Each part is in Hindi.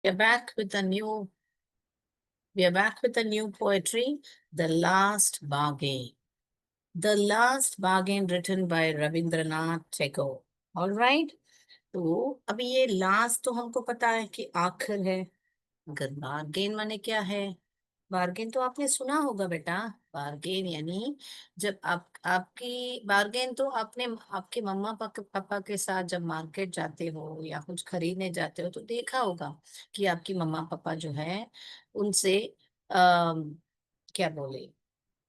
We are back with a new we are back with a new poetry, The Last Bargain. The Last Bargain written by Rabindranath Tagore. All right? तो अभी ये लास्ट तो हमको पता है कि आखिर है, मगर बार्गेन माने क्या है? बार्गेन तो आपने सुना होगा बेटा। बार्गेन यानी जब आपकी बार्गेन तो आपने आपके मम्मा पापा के साथ जब मार्केट जाते हो या कुछ खरीदने जाते हो तो देखा होगा कि आपकी मम्मा पापा जो है उनसे आ, क्या बोले,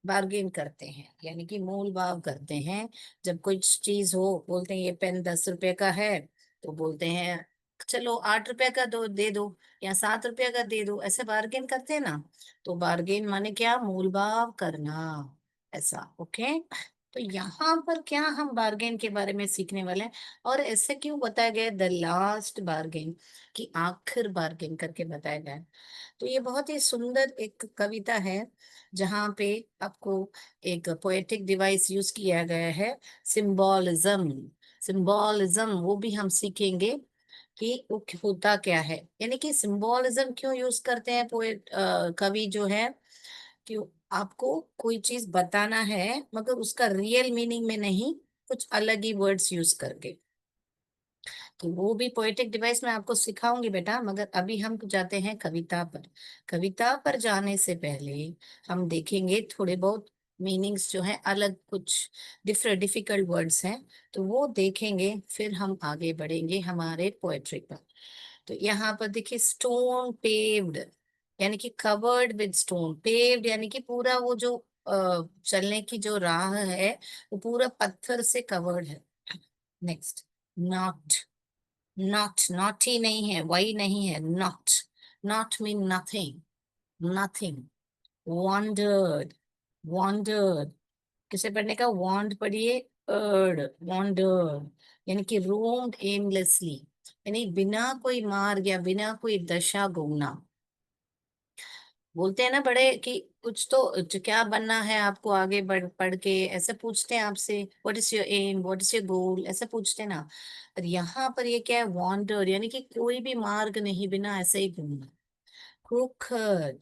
बार्गेन करते हैं, यानी कि मोल भाव करते हैं। जब कोई चीज हो, बोलते हैं ये पेन 10 रुपए का है, तो बोलते हैं चलो 8 रुपए का दे दो, या 7 रुपए का दे दो, ऐसे बार्गेन करते हैं ना। तो बार्गेन माने क्या? मोल भाव करना, ऐसा। ओके। तो यहाँ पर क्या हम बार्गेन के बारे में सीखने वाले हैं, और ऐसे क्यों बताया गया द लास्ट बार्गेन, कि आखिर बार्गेन करके बताया गया है। तो ये बहुत ही सुंदर एक कविता है, जहाँ पे आपको एक पोएटिक डिवाइस यूज किया गया है, सिंबॉलिज्म। सिंबॉलिज्म वो भी हम सीखेंगे कि वो होता क्या है, यानी कि सिंबॉलिज्म क्यों यूज करते हैं पोएट, कवि जो है, कि आपको कोई चीज बताना है मगर उसका रियल मीनिंग में नहीं, कुछ अलग ही वर्ड्स यूज करके। तो वो भी पोएटिक डिवाइस में आपको सिखाऊंगी बेटा, मगर अभी हम जाते हैं कविता पर। कविता पर जाने से पहले हम देखेंगे थोड़े बहुत मीनिंग्स जो हैं, अलग कुछ डिफरेंट डिफिकल्ट वर्ड्स हैं, तो वो देखेंगे, फिर हम आगे बढ़ेंगे हमारे पोएट्री पर। तो यहाँ पर देखिए, स्टोन पेव्ड यानी कि कवर्ड विद स्टोन, पेव्ड यानी कि पूरा वो जो चलने की जो राह है वो पूरा पत्थर से कवर्ड है। Next, not. नॉट, नॉट ही नहीं है, वही नहीं है, not. Not mean nothing, nothing. Wandered, wandered किसे पढ़ने का? वॉन्ड पढ़िए, अर्ड, वॉन्डर्ड यानी कि रोम्ड एमलेसली, यानी बिना कोई मार्ग या बिना कोई दशा घूमना। बोलते हैं ना बड़े कि कुछ तो क्या बनना है आपको आगे पढ़ के, ऐसे पूछते हैं आपसे, what is your aim, what is your goal, ऐसे पूछते हैं ना। और यहाँ पर ये क्या है? वॉन्डर यानी कि कोई भी मार्ग नहीं, बिना ऐसे ही घूमना। क्रूकड,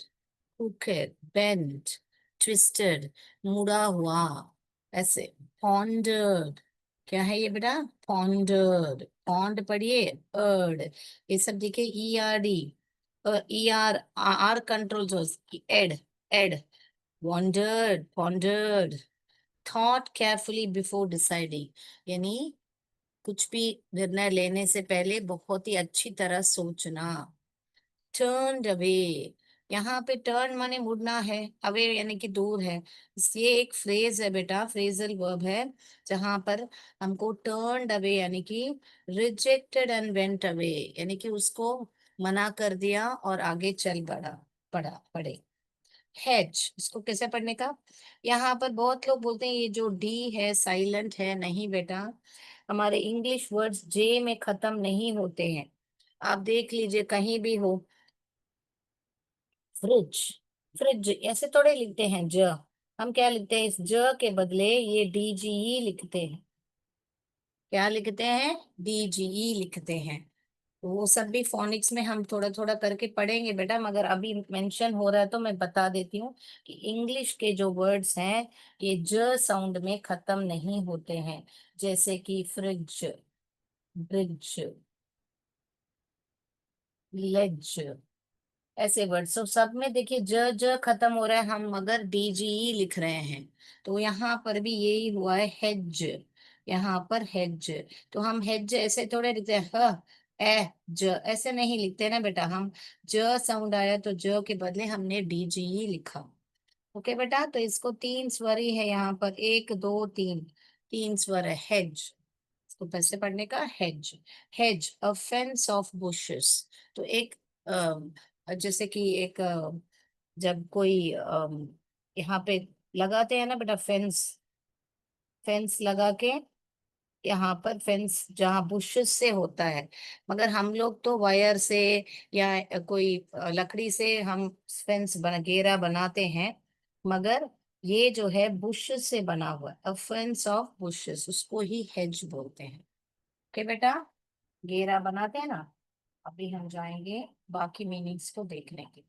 क्रूकेड, बेंट, ट्विस्टेड, मुड़ा हुआ, ऐसे। पॉन्डर्ड, क्या है ये बेटा? पॉन्डर्ड, पॉन्ड पढ़िए, अर्ड, ये सब देखिए, ERD, ER, आर कंट्रोल जो, Ed, Ed, wandered, pondered. Thought carefully before deciding, यानी कुछ भी निर्णय लेने से पहले बहुत ही अच्छी तरह सोचना। टर्न अवे, यहाँ पे टर्न माने मुड़ना है, अवे यानी कि दूर है। ये एक फ्रेज है बेटा, फ्रेजल वर्ब है, जहां पर हमको टर्न अवे यानी कि रिजेक्टेड एंड वेंट अवे, यानी कि उसको मना कर दिया और आगे चल पड़े। हेज, इसको कैसे पढ़ने का? यहाँ पर बहुत लोग बोलते हैं ये जो डी है साइलेंट है, नहीं बेटा, हमारे इंग्लिश वर्ड्स जे में खत्म नहीं होते हैं। आप देख लीजिए कहीं भी हो, फ्रिज, फ्रिज ऐसे थोड़े लिखते हैं ज, हम क्या लिखते हैं? इस ज के बदले ये DGE लिखते हैं। क्या लिखते हैं? DGE लिखते हैं। तो वो सब भी फोनिक्स में हम थोड़ा थोड़ा करके पढ़ेंगे बेटा, मगर अभी मेंशन हो रहा है तो मैं बता देती हूँ कि इंग्लिश के जो वर्ड्स हैं ये ज साउंड में खत्म नहीं होते हैं, जैसे कि फ्रिज, ब्रिज, लेज, ऐसे वर्ड। सो सब में देखिए ज खत्म हो रहा है, हम मगर DGE लिख रहे हैं। तो यहाँ पर भी यही हुआ है, हेज, यहाँ पर हेज। तो हम हेज ऐसे थोड़े लिखते हैं, ह ए ज, ऐसे नहीं लिखते ना बेटा हम। ज साउंड आया तो ज के बदले हमने DGE लिखा। ओके बेटा, तो इसको तीन स्वर ही है यहाँ पर, एक दो तीन, तीन स्वर है, हेज। इसको कैसे पढ़ने का? Hedge. Hedge, a fence of bushes. तो एक जैसे कि एक जब कोई यहाँ पे लगाते हैं ना बेटा फेंस, फेंस लगा के, यहाँ पर फेंस जहाँ बुशेस से होता है, मगर हम लोग तो वायर से या कोई लकड़ी से हम फेंस घेरा बनाते हैं, मगर ये जो है बुशेस से बना हुआ है, अ फेंस ऑफ बुशेस, उसको ही हेज बोलते हैं। ओके बेटा, घेरा बनाते हैं ना। अभी हम जाएंगे बाकी मीनिंग्स को देखने के लिए।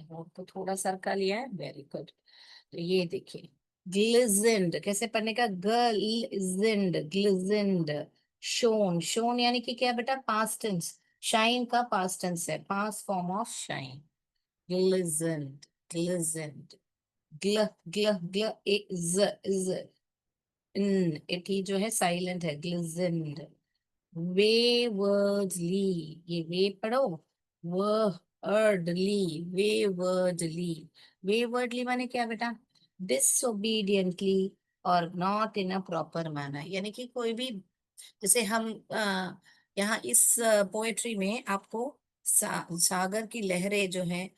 नोट तो थोड़ा सरका लिया है, वेरी गुड। तो ये देखिए, ग्लिजेंड कैसे पढ़ने का, ग्लिजेंड, ग्लिजेंड। शोन, शोन यानी कि क्या बेटा, पास्ट टेंस। शाइन का पास्ट टेंस है, past form of shine. Glistened, glistened. ग्ल, ग्ल, ग्ल, इज, इट ही जो है साइलेंट है, ग्लिजेंड। वेवर्डली, ये वे पढ़ो, वर्डली, वेवर्डली। वेवर्डली माने क्या बेटा, डिसोबीडियंटली और not in a proper manner, यानी कि कोई भी, जैसे हम यहाँ इस पोएट्री में आपको सागर की लहरें जो हैं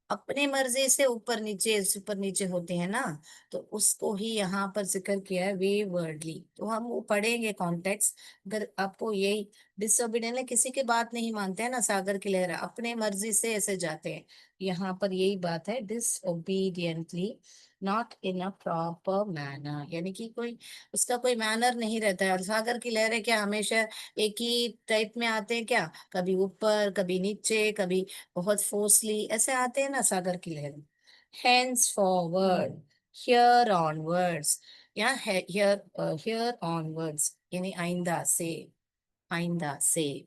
अपने मर्जी से ऊपर नीचे होते हैं ना, तो उसको ही यहाँ पर जिक्र किया है वे वर्डली। तो हम वो पढ़ेंगे कॉन्टेक्स्ट। अगर आपको यही डिसोबीडियंट है, किसी की बात नहीं मानते हैं ना, सागर की लहर अपने मर्जी से ऐसे जाते हैं, यहाँ पर यही बात है, disobediently, not in a proper manner, यानी कि कोई उसका कोई मैनर नहीं रहता है। और सागर की लहरें क्या हमेशा एक ही टाइप में आते हैं क्या, कभी ऊपर कभी नीचे, कभी बहुत फोर्सली ऐसे आते हैं ना सागर की लहरें। हेंस फॉरवर्ड, हियर ऑनवर्ड्स, या हियर ऑनवर्ड्स यानी आइंदा से, आइंदा से।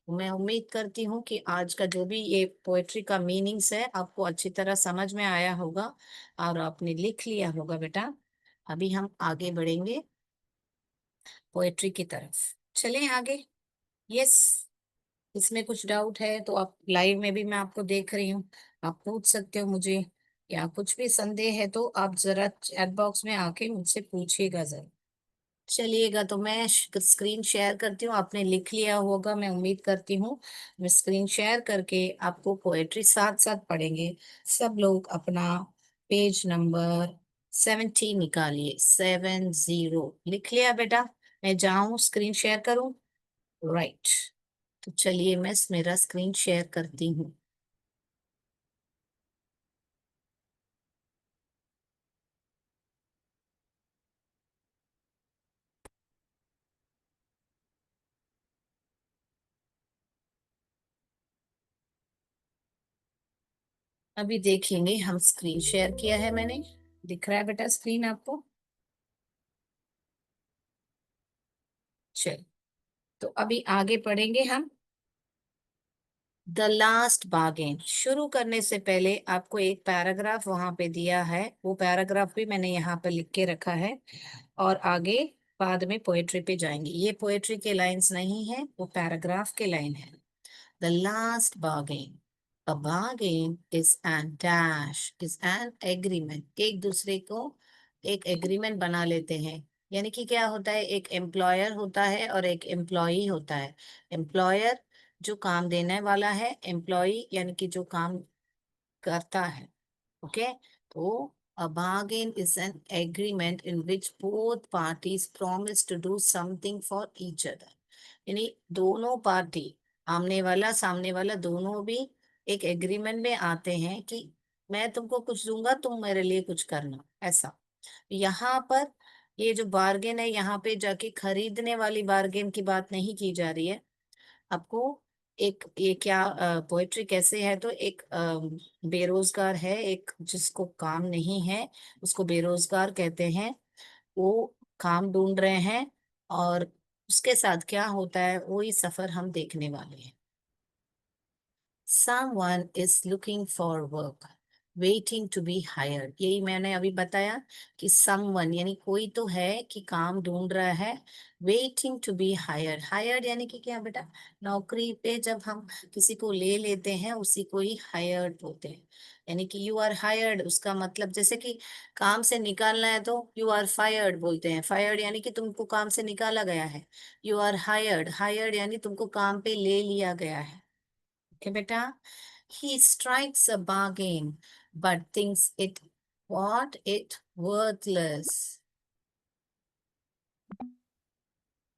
मैं उम्मीद करती हूँ कि आज का जो भी ये पोएट्री का मीनिंग्स है आपको अच्छी तरह समझ में आया होगा और आपने लिख लिया होगा बेटा। अभी हम आगे बढ़ेंगे पोएट्री की तरफ, चलें आगे। यस, इसमें कुछ डाउट है तो आप लाइव में भी मैं आपको देख रही हूँ, आप पूछ सकते हो मुझे, या कुछ भी संदेह है तो आप जरा चैट बॉक्स में आके मुझसे पूछिएगा जरा। चलिएगा, तो मैं स्क्रीन शेयर करती हूँ, आपने लिख लिया होगा मैं उम्मीद करती हूँ। मैं स्क्रीन शेयर करके आपको पोएट्री साथ साथ पढ़ेंगे। सब लोग अपना पेज नंबर 70 निकालिए, 70 लिख लिया बेटा। मैं जाऊं स्क्रीन शेयर करूं, राइट। तो चलिए मैं मेरा स्क्रीन शेयर करती हूँ। अभी देखेंगे हम, स्क्रीन शेयर किया है मैंने, दिख रहा है बेटा स्क्रीन आपको। चल, तो अभी आगे पढ़ेंगे हम। द लास्ट बार्गेन शुरू करने से पहले आपको एक पैराग्राफ वहां पे दिया है, वो पैराग्राफ भी मैंने यहाँ पे लिख के रखा है, और आगे बाद में पोएट्री पे जाएंगे। ये पोएट्री के लाइंस नहीं है, वो पैराग्राफ के लाइन है। The last bargain, a bargain is an dash is an agreement, एक दूसरे को एक एग्रीमेंट बना लेते हैं। यानी कि क्या होता है, एक एम्प्लॉयर होता है और एक एम्प्लॉई होता है। एम्प्लॉयर जो काम देने वाला है, एम्प्लॉई यानी कि जो काम करता है। ओके, तो a bargain is an agreement in which both parties promise to do something for each other, यानी दोनों पार्टी, आमने वाला सामने वाला, दोनों भी एक एग्रीमेंट में आते हैं कि मैं तुमको कुछ दूंगा, तुम मेरे लिए कुछ करना, ऐसा। यहाँ पर ये जो बार्गेन है, यहाँ पे जाके खरीदने वाली बार्गेन की बात नहीं की जा रही है आपको। एक ये क्या पोएट्री कैसे है, तो एक बेरोजगार है, एक जिसको काम नहीं है उसको बेरोजगार कहते हैं। वो काम ढूंढ रहे हैं, और उसके साथ क्या होता है वही सफर हम देखने वाले हैं। Someone is looking for work, waiting to be hired, यही मैंने अभी बताया कि someone यानी कोई तो है कि काम ढूंढ रहा है, waiting to be hired, hired यानी कि क्या बेटा, नौकरी पे जब हम किसी को ले लेते हैं उसी को ही hired बोलते हैं। यानी कि you are hired, उसका मतलब जैसे कि काम से निकालना है तो you are fired बोलते हैं, fired यानी कि तुमको काम से निकाला गया है। you are hired, hired यानी तुमको काम पे ले लिया गया है। Okay, बेटा, he strikes a bargain but thinks it worthless.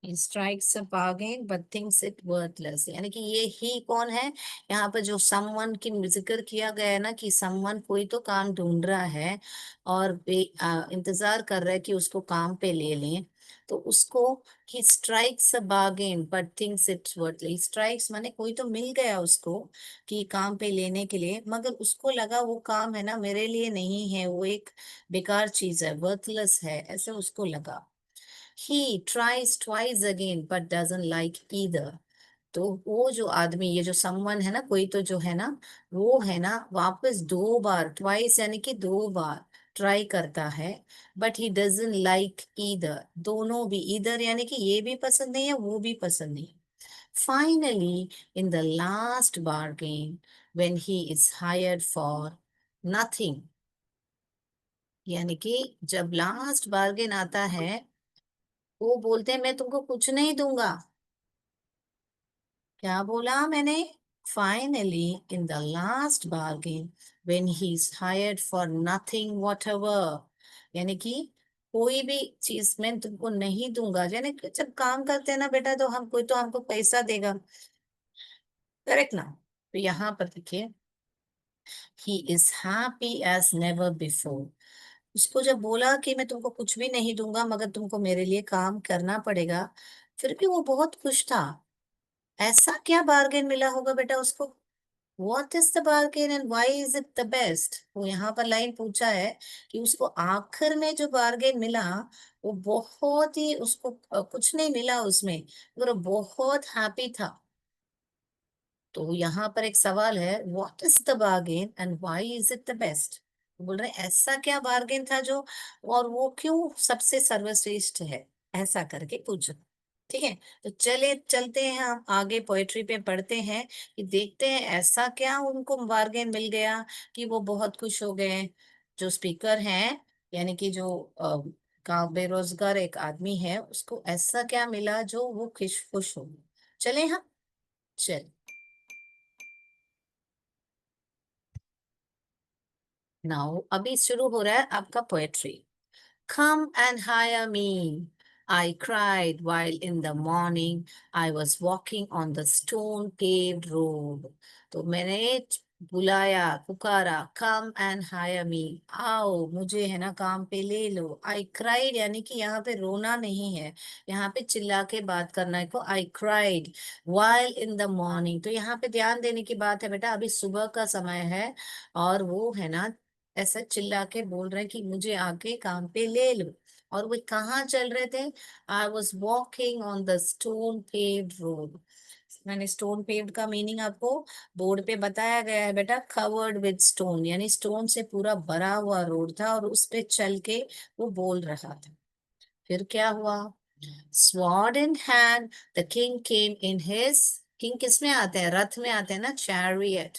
He strikes a bargain but thinks it worthless, यानी कि ये ही कौन है, यहाँ पर जो someone की जिक्र किया गया है ना, कि someone कोई तो काम ढूंढ रहा है और इंतजार कर रहा है कि उसको काम पे ले लें। तो उसको he strikes a bargain but thinks it's worthless. Strikes माने कोई तो मिल गया उसको कि काम पे लेने के लिए, मगर उसको लगा वो काम है ना मेरे लिए नहीं है, वो एक बेकार चीज है, वर्थलेस है, ऐसे उसको लगा. He tries twice again but doesn't like either. तो वो जो आदमी, ये जो समवन है ना, कोई तो जो है ना, वो है ना वापस दो बार, ट्वाइस यानी कि दो बार ट्राई करता है, but he doesn't like either. दोनों भी, ईदर यानी कि ये भी पसंद नहीं है वो भी पसंद नहीं. Finally in the last bargain when he is hired for nothing, यानी कि जब लास्ट बार्गेन आता है, वो बोलते हैं मैं तुमको कुछ नहीं दूंगा. क्या बोला मैंने? Finally in the last bargain when he is hired for nothing what ever, यानी कि कोई भी चीज मैं तुमको नहीं दूंगा, यानी कि जब काम करते हैं ना बेटा तो हम, कोई तो हमको पैसा देगा, करेक्ट ना. तो यहाँ पर देखिए, he is happy as never before. उसको जब बोला कि मैं तुमको कुछ भी नहीं दूंगा मगर तुमको मेरे लिए काम करना पड़ेगा, फिर भी वो बहुत खुश था. ऐसा क्या बार्गेन मिला होगा बेटा उसको? What is the bargain and why is it the best? वो यहाँ पर लाइन पूछा है कि उसको आखिर में जो बार्गेन मिला, वो बहुत ही, उसको कुछ नहीं मिला उसमें, मगर वो बहुत हैप्पी था. तो यहाँ पर एक सवाल है, what is the bargain and why is it the best? बोल रहे हैं, ऐसा क्या बार्गेन था जो, और वो क्यों सबसे सर्वश्रेष्ठ है, ऐसा करके पूछो. ठीक है, तो चले चलते हैं हम आगे, पोएट्री पे पढ़ते हैं कि देखते हैं ऐसा क्या उनको बार्गेन मिल गया कि वो बहुत खुश हो गए. जो स्पीकर हैं, यानी कि जो गाँव बेरोजगार एक आदमी है, उसको ऐसा क्या मिला जो वो खुश खुश हो. चले हम, चल. नाउ अभी शुरू हो रहा है आपका poetry. Come and hire me, I cried while in the morning I was walking on the stone paved road. तो मैंने बुलाया, पुकारा, come and hire me, आओ मुझे है ना काम पे ले लो. I cried यानी कि यहाँ पे रोना नहीं है, यहाँ पे चिल्ला के बात करना है को. I cried while in the morning, तो यहाँ पे ध्यान देने की बात है बेटा, अभी सुबह का समय है, और वो है ना ऐसा चिल्ला के बोल रहे हैं कि मुझे आके काम पे ले लो. और वो कहाँ चल रहे थे? I was walking on the stone paved road. मैंने स्टोन पेव्ड का मीनिंग आपको बोर्ड पे बताया गया है बेटा, कवर्ड विद स्टोन, यानी स्टोन से पूरा भरा हुआ रोड था और उस पे चल के वो बोल रहा था. फिर क्या हुआ? Sword in hand the king came in his, king किस में आते हैं? रथ में आते हैं ना, चैरियट.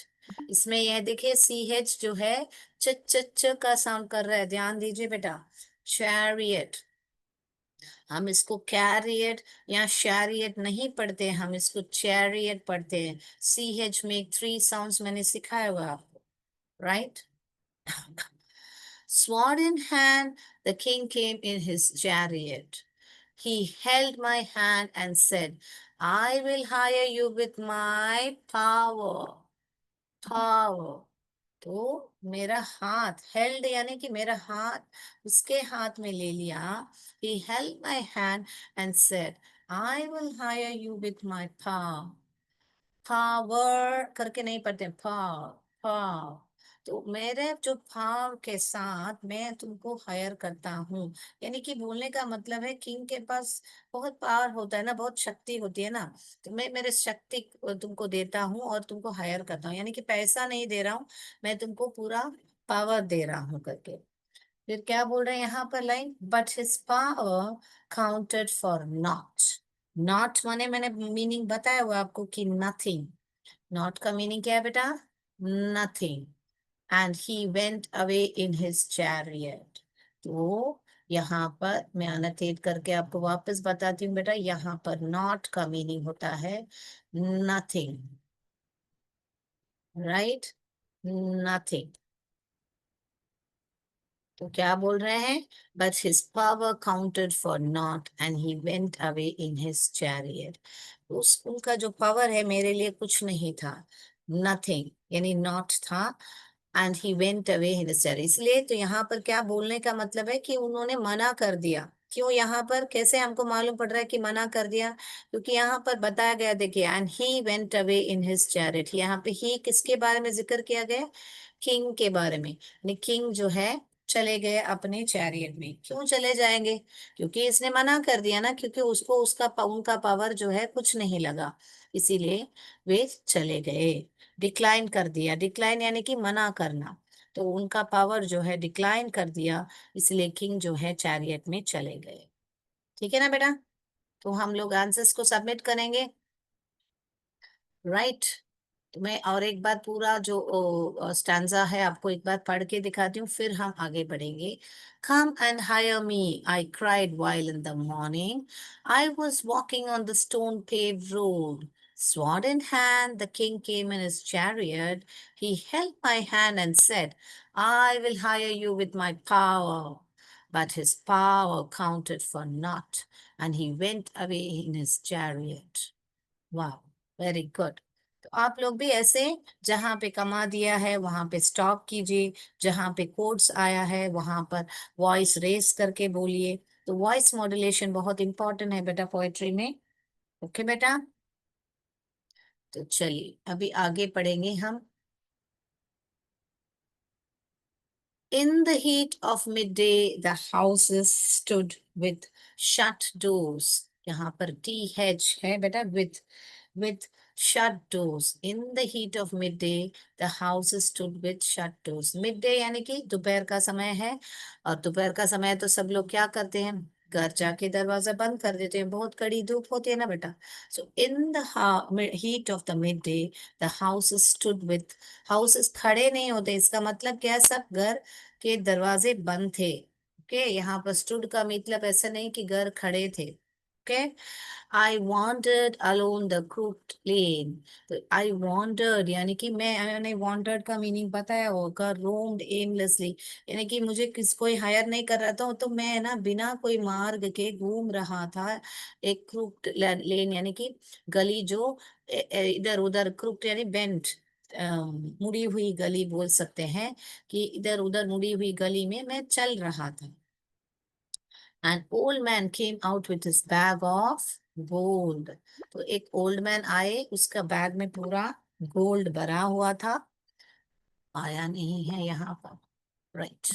इसमें यह देखिए सी एच जो है च च च का साउंड कर रहा है, ध्यान दीजिए बेटा. चैरियट, हम इसको कैरियट या शैरियट नहीं पढ़ते, हम इसको चैरियट पढ़ते हैं. सी एच में थ्री साउंड्स मैंने सिखाया हुआ आपको, right? Sword in hand, the king came in his chariot. He held my hand and said, I will hire you with my power. Power. तो मेरा हाथ, हेल्ड यानी कि मेरा हाथ उसके हाथ में ले लिया. He held my hand and said, I will hire you with my power. Power करके नहीं पढ़ते, पाव, पाव. तो मेरे जो पाव के साथ मैं तुमको हायर करता हूँ, यानी कि बोलने का मतलब है किंग के पास बहुत पावर होता है ना, बहुत शक्ति होती है ना, तो मैं मेरे शक्ति तुमको देता हूँ और तुमको हायर करता हूँ, यानी कि पैसा नहीं दे रहा हूँ, मैं तुमको पूरा पावर दे रहा हूँ करके. फिर क्या बोल रहे हैं यहाँ पर line, but his power counted for not. Not माने मैंने मीनिंग बताया हुआ आपको कि नथिंग. नॉट का मीनिंग क्या है बेटा? Nothing. And he went away in his chariot. तो यहाँ पर मैं अनोटेट करके आपको वापस बताती हूँ बेटा, यहाँ पर नॉट का मीनिंग होता है नथिंग, राइट? नथिंग. तो क्या बोल रहे हैं? But his power counted for not and he went away in his chariot. उस उनका जो पावर है मेरे लिए कुछ नहीं था, नथिंग यानी नॉट था, and he went away in his chariot. इसलिए तो यहाँ पर क्या बोलने का मतलब है कि उन्होंने मना कर दिया, क्यों यहाँ पर कैसे हमको मालूम पड़ रहा है कि मना कर दिया? क्योंकि यहाँ पर बताया गया, देखिए, and he went away in his chariot. यहाँ पे ही किसके बारे में जिक्र किया गया? किंग के बारे में। किंग जो है चले गए अपने चैरियट में। क्यों चले जाएंगे? क्योंकि इसने मना कर दिया ना, क्योंकि उसको उनका पावर जो है कुछ नहीं लगा, इसीलिए वे चले गए। डिक्लाइन कर दिया, डिक्लाइन यानी कि मना करना, तो उनका पावर जो है डिक्लाइन कर दिया, इसलिए किंग जो है चैरियट में चले गए। ठीक है ना बेटा? तो हम लोग आंसर्स को सबमिट करेंगे, राइट? तो मैं और एक बार पूरा जो स्टैंजा है आपको एक बार पढ़ के दिखाती हूँ, फिर हम आगे बढ़ेंगे। Come and hire me, I cried while in the morning I was walking on the stone paved road. Sword in hand, the king came in his chariot. He held my hand and said, I will hire you with my power. But his power counted for naught, and he went away in his chariot. वाह, वेरी गुड। तो आप लोग भी ऐसे, जहां पे कमा दिया है वहां पे स्टॉप कीजिए, जहां पे कोड्स आया है वहां पर वॉइस रेस करके बोलिए। तो वॉइस मॉड्यूलेशन बहुत इंपॉर्टेंट है बेटा पोएट्री में। ओके बेटा? तो चलिए अभी आगे पढ़ेंगे हम। In the heat of midday, the houses stood with shut doors. यहाँ पर TH है बेटा, with shut doors. In the heat of midday, the houses stood with shut doors. Midday यानी कि दोपहर का समय है, और दोपहर का समय तो सब लोग क्या करते हैं? घर जाके दरवाजा बंद कर देते हैं, बहुत कड़ी धूप होती है ना बेटा। So in the heat of the mid day, the houses stood with, houses खड़े नहीं होते, इसका मतलब क्या है? सब घर के दरवाजे बंद थे। ओके, यहाँ पर स्टूड का मतलब ऐसा नहीं कि घर खड़े थे। Okay, I wandered along the crooked lane. तो आई वॉन्टर्ड यानी कि मैंने वॉन्टर्ड का मीनिंग बताया होगा, रोम्ड एमलेसली, यानी कि मुझे कोई हायर नहीं कर रहा था, तो मैं ना बिना कोई मार्ग के घूम रहा था। एक crooked लेन यानी कि गली जो इधर उधर, crooked यानी बेंट, मुड़ी हुई गली बोल सकते हैं, कि इधर उधर मुड़ी हुई गली में मैं चल रहा था। An old man came out with his bag of gold. तो एक ओल्ड मैन आए, उसका बैग में पूरा गोल्ड भरा हुआ था। आया नहीं है यहाँ पर, right?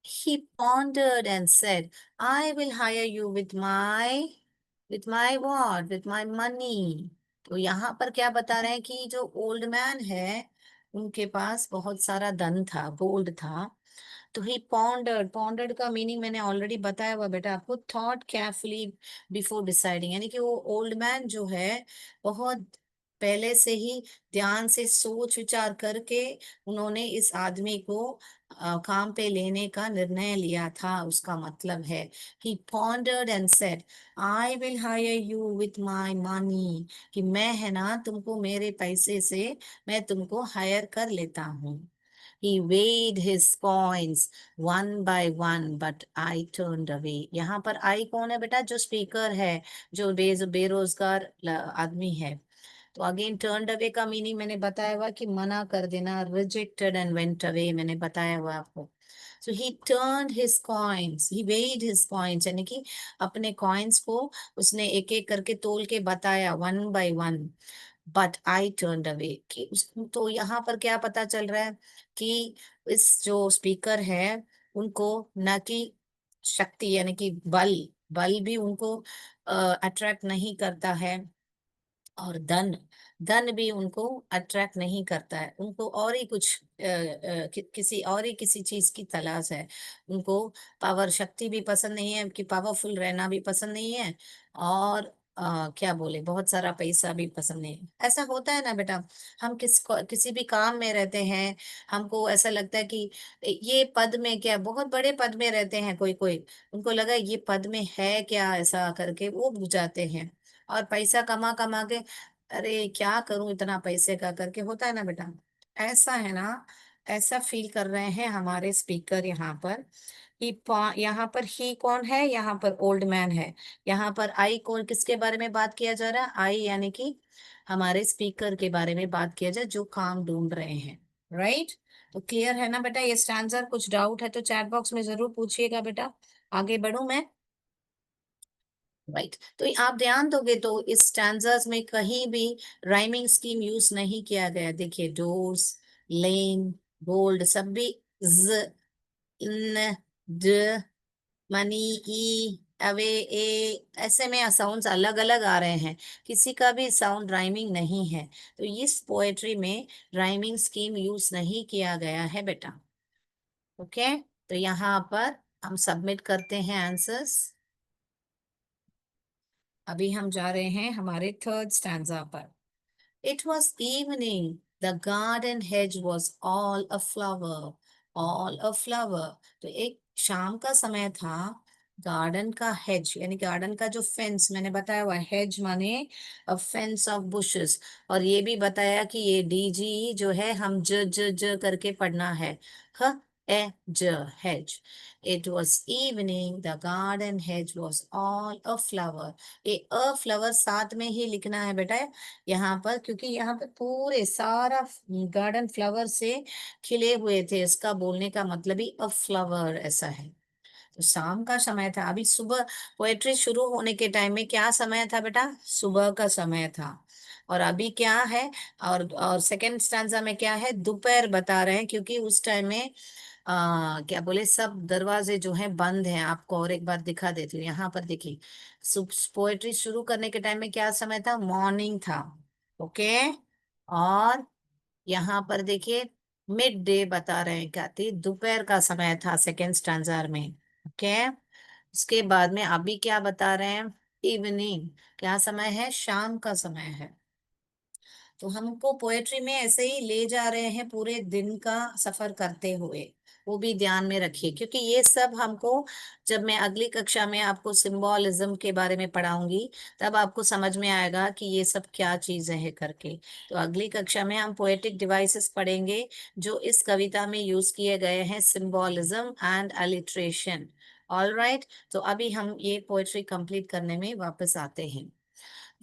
He pondered and said, I will hire you with my what? With my money. तो यहाँ पर क्या बता रहे हैं कि जो ओल्ड मैन है उनके पास बहुत सारा धन था, गोल्ड था। तो ही पॉन्डर्ड का मीनिंग मैंने ऑलरेडी बताया हुआ बेटा आपको, थॉट केयरफुली बिफोर डिसाइडिंग, यानी कि वो ओल्ड मैन जो है बहुत पहले से ही ध्यान से सोच विचार करके उन्होंने इस आदमी को काम पे लेने का निर्णय लिया था, उसका मतलब है। He pondered and said, I will hire you with my money, कि मैं है ना तुमको मेरे पैसे से मैं तुमको हायर कर लेता हूँ। He weighed his coins one by one, but I turned away. यहाँ पर आई कौन है बेटा? जो स्पीकर है, जो बेरोजगार आदमी है। तो अगेन टर्न्ड अवे का मीनिंग मैंने बताया हुआ कि मना कर देना, रिजेक्टेड एंड वेंट अवे, मैंने बताया हुआ आपको। So he turned his coins, he weighed his coins, यानी कि अपने कॉइन्स को उसने एक एक करके तोल के बताया, one by one. But I turned away, कि तो यहाँ पर क्या पता चल रहा है कि इस जो स्पीकर है उनको न कि शक्ति यानी कि बल, बल भी उनको अट्रैक्ट नहीं करता है, और धन, धन भी उनको अट्रैक्ट नहीं करता है। उनको और ही कुछ किसी और ही किसी चीज की तलाश है। उनको पावर, शक्ति भी पसंद नहीं है, कि पावरफुल रहना भी पसंद नहीं है, और क्या बोले, बहुत सारा पैसा भी पसंद नहीं है। ऐसा होता है ना बेटा, हम किसी भी काम में रहते हैं, हमको ऐसा लगता है कि ये पद में क्या, बहुत बड़े पद में रहते हैं कोई कोई, उनको लगा ये पद में है क्या, ऐसा करके वो बुझाते हैं, और पैसा कमा कमा के, अरे क्या करूं इतना पैसे का करके, होता है ना बेटा। ऐसा है ना, ऐसा फील कर रहे हैं हमारे स्पीकर यहाँ पर। यहाँ पर ही कौन है? यहाँ पर ओल्ड मैन है। यहाँ पर आई कौन, किसके बारे में बात किया जा रहा है? आई यानी कि हमारे स्पीकर के बारे में बात किया जाए, जो काम ढूंढ रहे हैं, राइट? तो क्लियर है ना बेटा ये स्टैंजर? कुछ डाउट है तो चैट बॉक्स में जरूर पूछिएगा बेटा। आगे बढ़ूं मैं? राइट, तो आप ध्यान दोगे तो इस स्टैंजर्स में कहीं भी राइमिंग स्कीम यूज नहीं किया गया। देखिए, डोर्स, लेन, गोल्ड, सब भी ज, न, ड, मनी, ई, अवे, ए, ऐसे में साउंड्स अलग अलग आ रहे हैं। किसी का भी साउंड राइमिंग नहीं है। तो इस पोएट्री में राइमिंग स्कीम यूज नहीं किया गया है बेटा। ओके, तो यहाँ पर हम सबमिट करते हैं आंसर्स। अभी हम जा रहे हैं हमारे थर्ड स्टैंजा पर। It was evening. The garden hedge was all a flower. All a flower. तो एक शाम का समय था। गार्डन का हेज यानी गार्डन का जो फेंस मैंने बताया हुआ हेज माने अ फेंस ऑफ बुशेस। और ये भी बताया कि ये डीजी जो है हम ज ज ज करके पढ़ना है। ह ए ज hedge. It was evening. The garden hedge was all a flower. ये अ फ्लावर साथ में ही लिखना है बेटा यहाँ पर, क्योंकि यहाँ पे पूरे सारा गार्डन फ्लावर से खिले हुए थे। इसका बोलने का मतलब ही अ फ्लावर ऐसा है। तो शाम का समय था। अभी सुबह पोएट्री शुरू होने के टाइम में क्या समय था बेटा? सुबह का समय था। और अभी क्या है? और सेकंड स्टैंजा में क्या है? दोपहर बता रहे हैं, क्योंकि उस टाइम में क्या बोले, सब दरवाजे जो हैं बंद हैं। आपको और एक बार दिखा देती हूँ। यहाँ पर देखिए, पोएट्री शुरू करने के टाइम में क्या समय था? मॉर्निंग था। ओके, और यहाँ पर देखिए मिड डे बता रहे हैं, क्या थी? दोपहर का समय था सेकेंड स्टैंजार में। ओके, उसके बाद में अभी क्या बता रहे हैं? इवनिंग। क्या समय है? शाम का समय है। तो हमको पोएट्री में ऐसे ही ले जा रहे हैं पूरे दिन का सफर करते हुए। वो भी ध्यान में रखिए, क्योंकि ये सब हमको जब मैं अगली कक्षा में आपको सिंबोलिज्म के बारे में पढ़ाऊंगी तब आपको समझ में आएगा कि ये सब क्या चीजें हैं करके। तो अगली कक्षा में हम पोएटिक डिवाइसेस पढ़ेंगे जो इस कविता में यूज किए गए हैं, symbolism and alliteration. All right, तो अभी हम ये पोएट्री कंप्लीट करने में वापस आते हैं।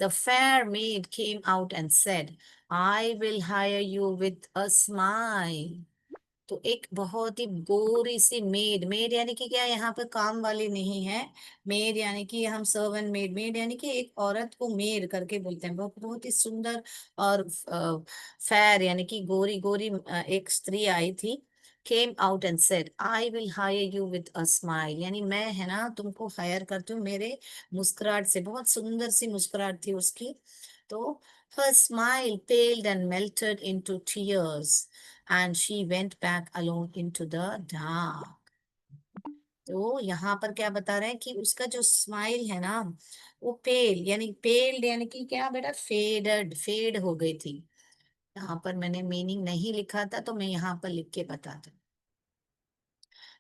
The fair maid came out and said, I will hire you with a smile. तो एक बहुत ही गोरी सी मेड, मेड यानी कि क्या, यहाँ पे काम वाली नहीं है। मेड यानी कि हम सर्वेंट मेड, मेड यानी कि एक औरत को मेड करके बोलते हैं। बहुत बहुत ही सुंदर और फेयर यानी कि गोरी गोरी एक स्त्री आई थी। Came out and said, I will hire you with a smile, यानी मैं है ना तुमको हायर करती हूँ मेरे मुस्कुराहट से। बहुत सुंदर सी मुस्कुराहट थी उसकी। तो her smile paled and melted into tears, and she went back alone into the dark. तो यहाँ पर क्या बता रहे हैं कि उसका जो स्माइल है ना, वो पेल यानी पेल्ड यानी कि क्या बेटा? फेडेड, फेड हो गई थी। यहाँ पर मैंने मीनिंग नहीं लिखा था तो मैं यहाँ पर लिख के बताता हूँ।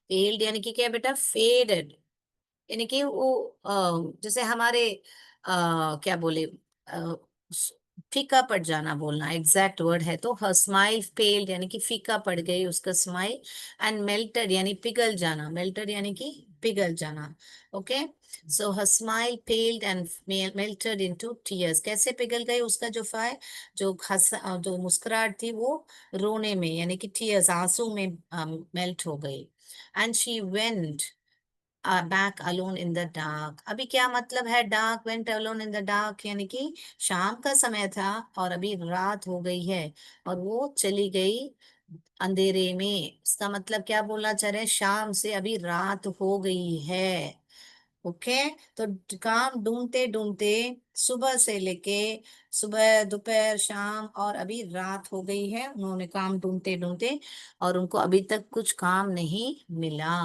पेल्ड यानी कि क्या बेटा? फेडेड यानी कि वो जैसे हमारे क्या बोले, अ, फीका पड़ जाना बोलना एग्जैक्ट वर्ड है। तो हर स्माइल पेल्ड यानी कि फीका पड़ गई उसका स्माइल। एंड मेल्टेड यानी पिघल जाना, मेल्टेड यानी कि पिघल जाना। Okay, so her smile पेल्ड and melted into tears. कैसे पिघल गई? उसका जो जो जो मुस्कुराहट थी वो रोने में यानी कि टीयर्स, आंसू में मेल्ट हो गई। And she went back alone in the dark. अभी क्या मतलब है dark? Went alone in the dark यानी कि शाम का समय था और अभी रात हो गई है और वो चली गई अंधेरे में। इसका मतलब क्या बोलना चाह रहे हैं? शाम से अभी रात हो गई है। ओके, तो काम ढूंढते ढूंढते सुबह से लेके सुबह, दोपहर, शाम और अभी रात हो गई है। उन्होंने काम ढूंढते ढूंढते और उनको अभी तक कुछ काम नहीं मिला,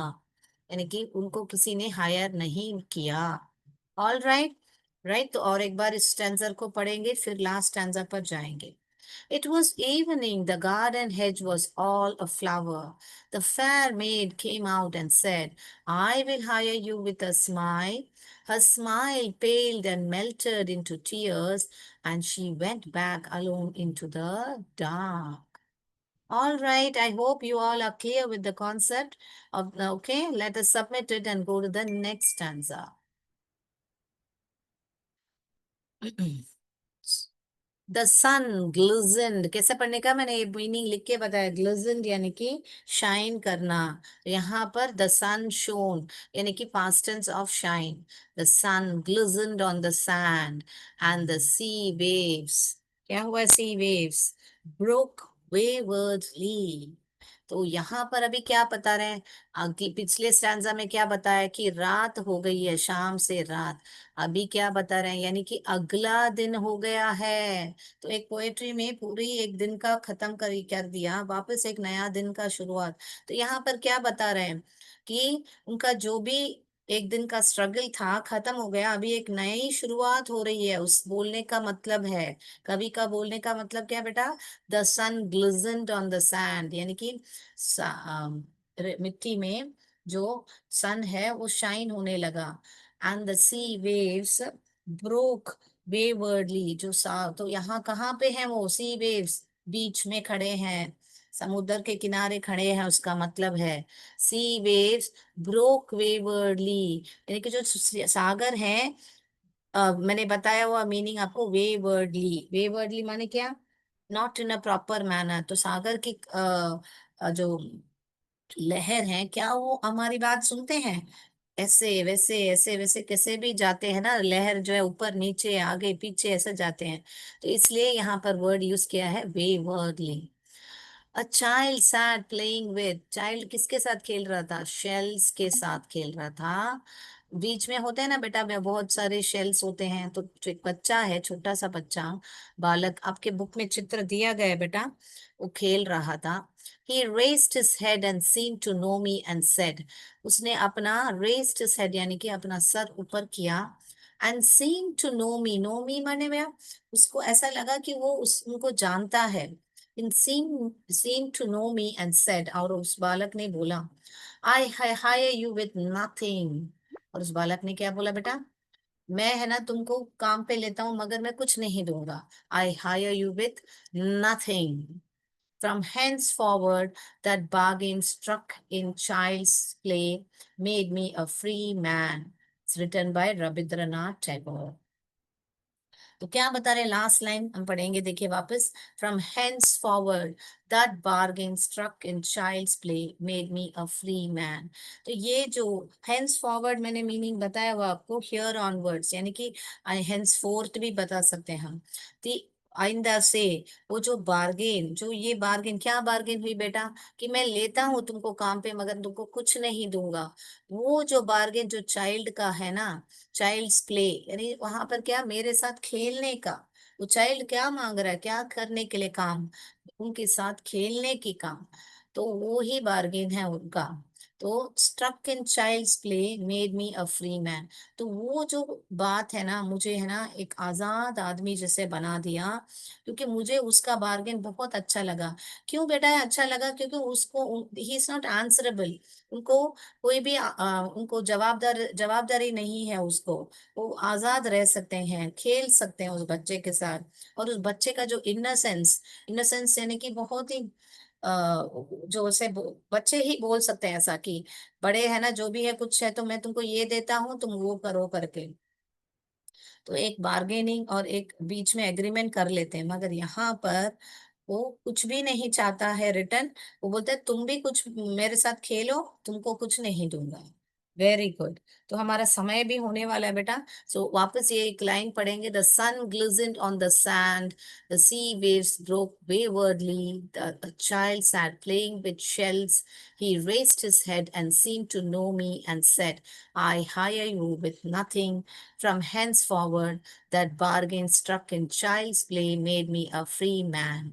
यानी कि उनको किसी ने हायर नहीं किया। ऑल राइट, राइट, तो और एक बार इस स्टैंजर को पढ़ेंगे फिर लास्ट स्टैंजर पर जाएंगे। It was evening, the garden hedge was all aflower. The fair maid came out and said, I will hire you with a smile. Her smile paled and melted into tears, and she went back alone into the dark. All right, I hope you all are clear with the concept of, okay, let us submit it and go to the next stanza. The sun glistened, कैसे पढ़ने का, मैंने ये मीनिंग लिख के बताया। ग्लिजेंड यानी कि शाइन करना। यहाँ पर द सन शोन यानी कि past tense of shine. The sun glistened on the sand and the sea waves, क्या हुआ, सी वेव्स ब्रोक वेवर्डली। तो यहाँ पर अभी क्या बता रहे हैं, पिछले स्टैंजा में क्या बताया कि रात हो गई है, शाम से रात। अभी क्या बता रहे हैं, यानी कि अगला दिन हो गया है। तो एक पोएट्री में पूरी एक दिन का खत्म कर दिया, वापस एक नया दिन का शुरुआत। तो यहाँ पर क्या बता रहे हैं कि उनका जो भी एक दिन का स्ट्रगल था खत्म हो गया, अभी एक नई शुरुआत हो रही है। उस बोलने का मतलब है, कवि का बोलने का मतलब क्या बेटा, the sun glistened on the sand, यानी कि मिट्टी में जो सन है वो शाइन होने लगा। And the sea waves broke waywardly, जो सा, तो यहाँ कहाँ पे है वो सी वेव्स, बीच में खड़े हैं, समुद्र के किनारे खड़े हैं, उसका मतलब है सी वेव्स ब्रोक वेवर्डली, यानी कि जो सागर है, मैंने बताया हुआ मीनिंग आपको, वेवर्डली। वेवर्डली माने क्या, not in a proper manner. तो सागर की जो लहर है, क्या वो हमारी बात सुनते हैं, ऐसे वैसे ऐसे वैसे कैसे भी जाते हैं ना, लहर जो है ऊपर नीचे आगे पीछे ऐसे जाते हैं। तो इसलिए यहाँ पर वर्ड यूज किया है waywardly. A child sat playing with, child किसके साथ खेल रहा था, शेल्स के साथ खेल रहा था। बीच में होते हैं ना बेटा, में बहुत सारे शेल्स होते हैं। तो जो एक बच्चा है, छोटा सा बच्चा, बालक, आपके बुक में चित्र दिया गया है बेटा, वो खेल रहा था। He raised his head and seemed to know me and said, उसने अपना raised his head यानी कि अपना सर ऊपर किया, and seemed to know me माने में उसको ऐसा लगा कि वो उनको जानता है। In seemed to know me and said, और उस बालक ने बोला, I hire you with nothing। और उस बालक ने क्या बोला बेटा, मैं है ना तुमको काम पे लेता हूं मगर मैं कुछ नहीं दूंगा। I hire you with nothing। From henceforward, that bargain struck in child's play made me a free man. It's written by Rabindranath Tagore। तो क्या बता रहे, लास्ट लाइन हम पढ़ेंगे, देखिए वापस। From hence forward that bargain struck in child's play made me a free man. तो ये जो हेंस फॉरवर्ड मैंने मीनिंग बताया वो आपको, हियर ऑनवर्ड्स यानी कि हेंस फोर्थ भी बता सकते हैं हम। दी आइंदा से, वो जो बार्गेन, जो ये बार्गेन, क्या बार्गेन हुई बेटा, कि मैं लेता हूं तुमको काम पे मगर तुमको कुछ नहीं दूंगा। वो जो बार्गेन जो चाइल्ड का है ना, चाइल्ड्स प्ले यानी वहां पर क्या, मेरे साथ खेलने का। वो चाइल्ड क्या मांग रहा है, क्या करने के लिए काम, उनके साथ खेलने की काम। तो वो ही बार्गेन है उनका। तो struck in child's play made me a free man. तो वो जो बात है ना, मुझे है ना एक आजाद आदमी जैसे बना दिया, क्योंकि मुझे उसका बार्गेन बहुत अच्छा लगा। क्यों बेटा अच्छा लगा, क्योंकि उसको, ही इज नॉट आंसरेबल, उनको कोई भी उनको जवाबदारी नहीं है उसको। वो आजाद रह सकते हैं, खेल सकते हैं उस बच्चे के साथ। और उस बच्चे का जो इनोसेंस, इनोसेंस यानी कि बहुत ही जो उसे बच्चे ही बोल सकते हैं ऐसा कि बड़े है ना, जो भी है कुछ है तो मैं तुमको ये देता हूँ तुम वो करो करके। तो एक बार्गेनिंग और एक बीच में एग्रीमेंट कर लेते हैं, मगर यहाँ पर वो कुछ भी नहीं चाहता है रिटर्न। वो बोलता है तुम भी कुछ मेरे साथ खेलो, तुमको कुछ नहीं दूंगा। Very good. तो हमारा समय भी होने वाला है बेटा। सो वापस ये एक लाइन पढ़ेंगे, the sun glistened on the sand, the sea waves broke waywardly, the child sat playing with shells, he raised his head and seemed to know me and said, I hire you with nothing, from henceforward that bargain struck in child's play made me a free man।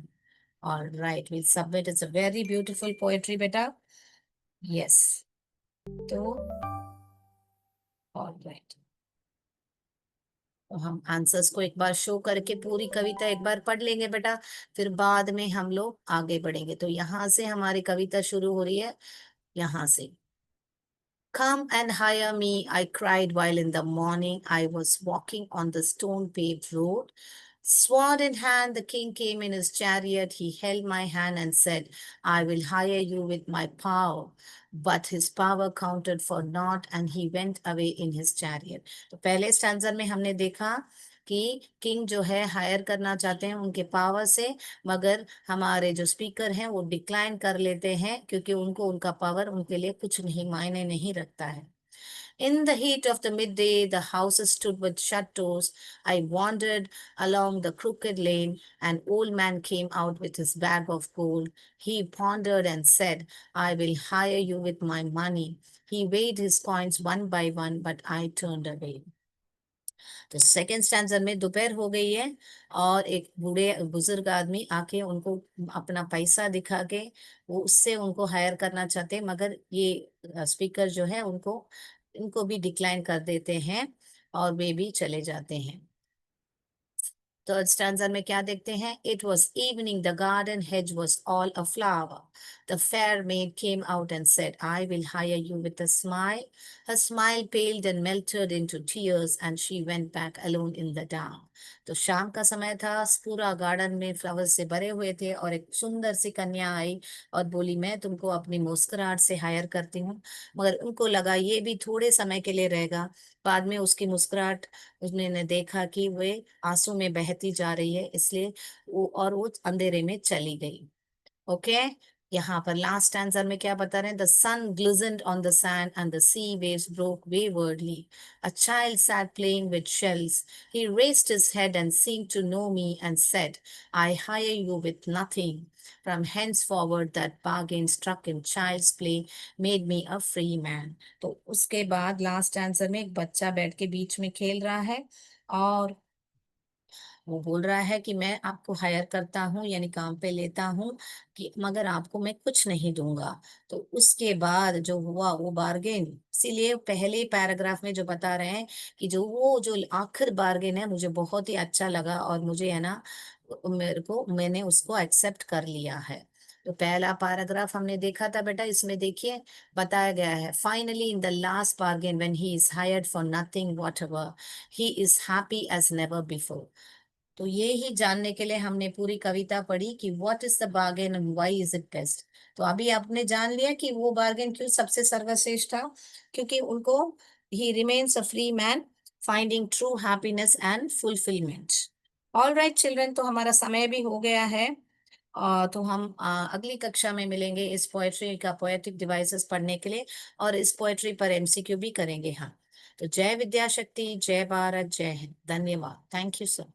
All right, we'll submit. It's a very beautiful poetry, beta. Yes. So, all right. तो हम आंसर्स को एक बार शो करके पूरी कविता एक बार पढ़ लेंगे बेटा, फिर बाद में हम लोग आगे बढ़ेंगे। तो यहाँ से हमारी कविता शुरू हो रही है, यहाँ से। Come and hire me, I cried while in the morning I was walking on the stone paved road. Sword in hand, the king came in his chariot. He held my hand and said, I will hire you with my power. But his power counted for naught and he went away in his chariot। तो पहले स्टैंजर में हमने देखा कि किंग जो है हायर करना चाहते हैं उनके पावर से, मगर हमारे जो स्पीकर हैं वो डिक्लाइन कर लेते हैं क्योंकि उनको उनका पावर उनके लिए कुछ नहीं मायने नहीं रखता है। In the heat of the midday, the houses stood with shut doors. I wandered along the crooked lane. An old man came out with his bag of gold. He pondered and said, I will hire you with my money. He weighed his coins one by one, but I turned away. तो सेकेंड स्टैंजर में दोपहर हो गई है और एक बूढ़े बुजुर्ग आदमी आके उनको अपना पैसा दिखा के वो उससे उनको हायर करना चाहते हैं, मगर ये स्पीकर जो है उनको इनको भी डिक्लाइन कर देते हैं और वे भी चले जाते हैं। थर्ड स्टैंजा में क्या देखते हैं? It was evening, the garden hedge was all aflower. The fair maid came out and said, I will hire you with a smile. Her smile paled and melted into tears, and she went back alone in the dark. तो शाम का समय था, पूरा गार्डन में फ्लावर्स से भरे हुए थे और एक सुंदर सी कन्या आई और बोली मैं तुमको अपनी मुस्कुराहट से हायर करती हूँ। मगर उनको लगा ये भी थोड़े समय के लिए रहेगा। बाद में उसकी मुस्कुराहट उसने ने देखा कि वे आंसू में बहती जा रही है, इसलिए वो अंधेरे में चली गई। ओके, यहाँ पर लास्ट आंसर में क्या बता रहे हैं? The sun glistened on the sand and the sea waves broke waywardly. A child sat playing with shells. He raised his head and seemed to know me and said, I hire you with nothing. From henceforward that bargain struck in child's play made me a free man. तो उसके बाद लास्ट आंसर में एक बच्चा बैठ के बीच में खेल रहा है और वो बोल रहा है कि मैं आपको हायर करता हूँ यानी काम पे लेता हूँ कि मगर आपको मैं कुछ नहीं दूंगा। तो उसके बाद जो हुआ वो बार्गेन, इसीलिए पहले पैराग्राफ में जो बता रहे हैं कि जो आखिर बार्गेन है मुझे बहुत ही अच्छा लगा और मुझे है ना मैंने उसको एक्सेप्ट कर लिया है। तो पहला पैराग्राफ हमने देखा था बेटा, इसमें देखिए बताया गया है finally in the last bargain when he is hired for nothing whatever he is happy as never before. तो ये ही जानने के लिए हमने पूरी कविता पढ़ी कि what is the bargain and why is it best. तो अभी आपने जान लिया कि वो बार्गेन क्यों सबसे सर्वश्रेष्ठ था, क्योंकि उनको ही remains a free man finding true happiness and fulfilment. All right children, तो हमारा समय भी हो गया है। तो हम अगली कक्षा में मिलेंगे इस पोएट्री का पोएटिक डिवाइसेस पढ़ने के लिए और इस पोएट्री पर एमसीक्यू भी करेंगे। हाँ, तो जय विद्या शक्ति, जय भारत, जय हिंद, धन्यवाद, थैंक यू सर।